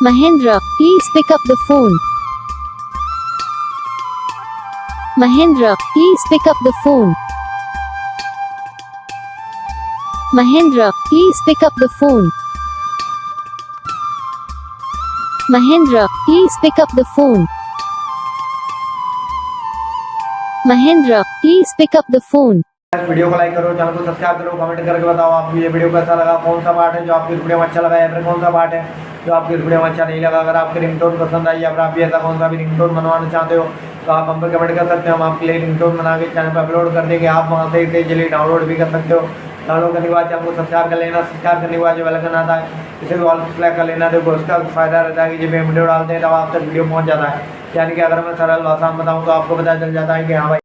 Mahendra, please pick up the phone. Mahendra, please pick up the phone. Mahendra, please pick up the phone. Mahendra, please pick up the phone. Mahendra, please pick up the phone. Video को like करो, channel को subscribe करो, comment करके बताओ आपको ये video कैसा लगा, कौन सा पार्ट है जो आपकी वीडियो में अच्छा लगा या फिर कौन सा पार्ट है जो आपकी वीडियो में अच्छा नहीं लगा। अगर आपकी रिंगटोन पसंद आई या फिर आप भी ऐसा कौन सा भी रिंगटोन बनवाना चाहते हो तो आप हम पर कमेंट कर सकते हैं। हम आपके लिए रिंगटोन बना के चैनल पर अपलोड कर देंगे। आप वहाँ से इसे इजीली डाउनलोड भी कर सकते हो। डाउनलोड करने के बाद चैनल को सब्सक्राइब कर लेना। सब्सक्राइब करने के बाद जो बेल आइकन आता है इसे भी ऑल पर सेलेक्ट कर लेना। देखो उसका फायदा रहता है कि जब हम वीडियो डालते हैं तब आप तक वीडियो पहुँच जाता है। यानी कि अगर मैं सरल भाषा में बताऊँ तो आपको पता चल जाता है कि हाँ भाई